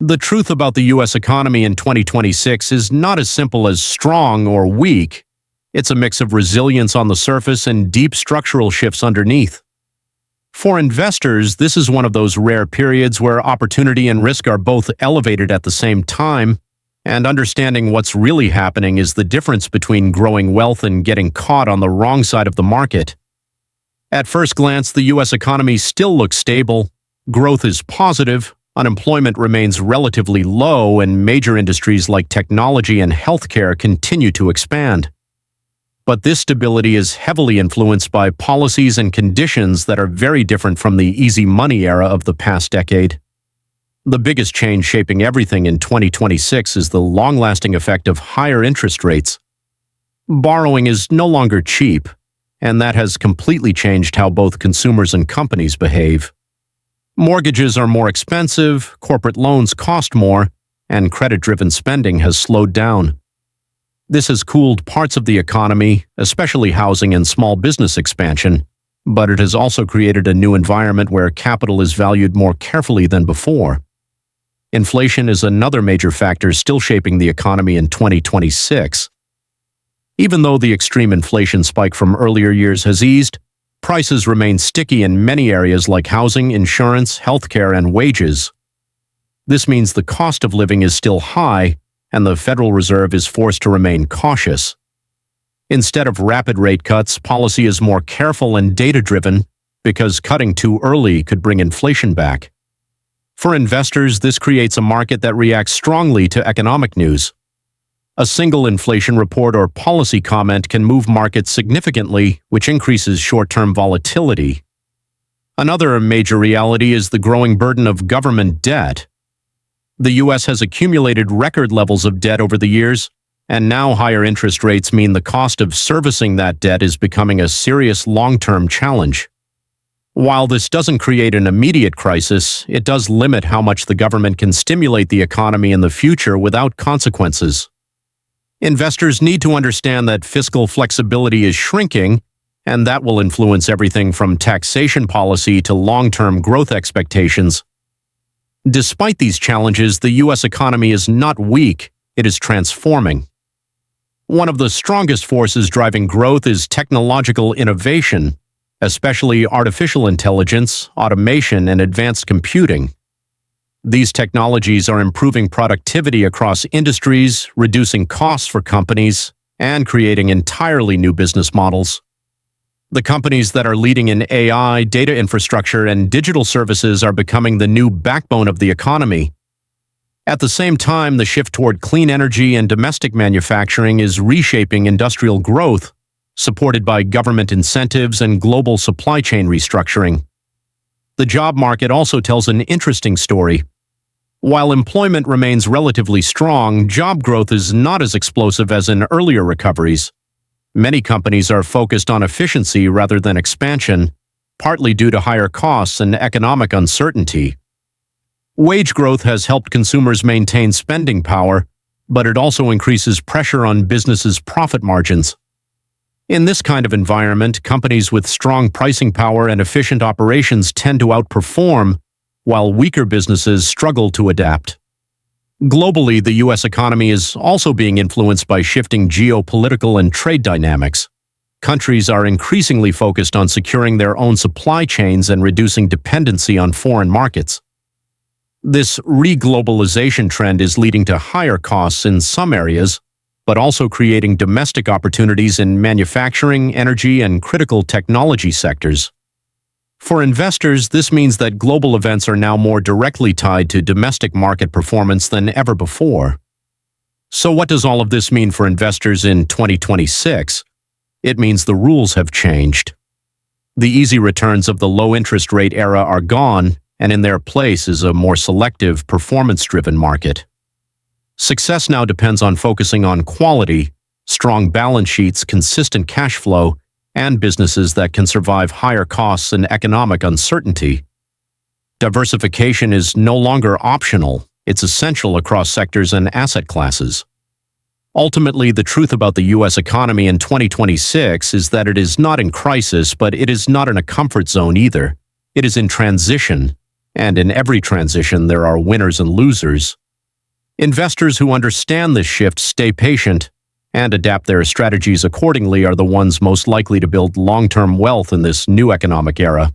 The truth about the U.S. economy in 2026 is not as simple as strong or weak. It's a mix of resilience on the surface and deep structural shifts underneath. For investors, this is one of those rare periods where opportunity and risk are both elevated at the same time, and understanding what's really happening is the difference between growing wealth and getting caught on the wrong side of the market. At first glance, the U.S. economy still looks stable, growth is positive, unemployment remains relatively low, and major industries like technology and healthcare continue to expand. But this stability is heavily influenced by policies and conditions that are very different from the easy money era of the past decade. The biggest change shaping everything in 2026 is the long-lasting effect of higher interest rates. Borrowing is no longer cheap, and that has completely changed how both consumers and companies behave. Mortgages are more expensive, corporate loans cost more, and credit-driven spending has slowed down. This has cooled parts of the economy, especially housing and small business expansion, but it has also created a new environment where capital is valued more carefully than before. Inflation is another major factor still shaping the economy in 2026. Even though the extreme inflation spike from earlier years has eased, prices remain sticky in many areas like housing, insurance, healthcare, and wages. This means the cost of living is still high, and the Federal Reserve is forced to remain cautious. Instead of rapid rate cuts, policy is more careful and data-driven because cutting too early could bring inflation back. For investors, this creates a market that reacts strongly to economic news. A single inflation report or policy comment can move markets significantly, which increases short-term volatility. Another major reality is the growing burden of government debt. The U.S. has accumulated record levels of debt over the years, and now higher interest rates mean the cost of servicing that debt is becoming a serious long-term challenge. While this doesn't create an immediate crisis, it does limit how much the government can stimulate the economy in the future without consequences. Investors need to understand that fiscal flexibility is shrinking, and that will influence everything from taxation policy to long-term growth expectations. Despite these challenges, the U.S. economy is not weak, it is transforming. One of the strongest forces driving growth is technological innovation, especially artificial intelligence, automation, and advanced computing. These technologies are improving productivity across industries, reducing costs for companies, and creating entirely new business models. The companies that are leading in AI, data infrastructure, and digital services are becoming the new backbone of the economy. At the same time, the shift toward clean energy and domestic manufacturing is reshaping industrial growth, supported by government incentives and global supply chain restructuring. The job market also tells an interesting story. While employment remains relatively strong, job growth is not as explosive as in earlier recoveries. Many companies are focused on efficiency rather than expansion, partly due to higher costs and economic uncertainty. Wage growth has helped consumers maintain spending power, but it also increases pressure on businesses' profit margins. In this kind of environment, companies with strong pricing power and efficient operations tend to outperform, while weaker businesses struggle to adapt. Globally, the U.S. economy is also being influenced by shifting geopolitical and trade dynamics. Countries are increasingly focused on securing their own supply chains and reducing dependency on foreign markets. This re-globalization trend is leading to higher costs in some areas, but also creating domestic opportunities in manufacturing, energy, and critical technology sectors. For investors, this means that global events are now more directly tied to domestic market performance than ever before. So what does all of this mean for investors in 2026? It means the rules have changed. The easy returns of the low interest rate era are gone, and in their place is a more selective, performance-driven market. Success now depends on focusing on quality, strong balance sheets, consistent cash flow, and businesses that can survive higher costs and economic uncertainty. Diversification is no longer optional, it's essential across sectors and asset classes. Ultimately, the truth about the U.S. economy in 2026 is that it is not in crisis, but it is not in a comfort zone either. It is in transition, And in every transition, there are winners and losers. Investors who understand this shift, stay patient, and adapt their strategies accordingly are the ones most likely to build long-term wealth in this new economic era.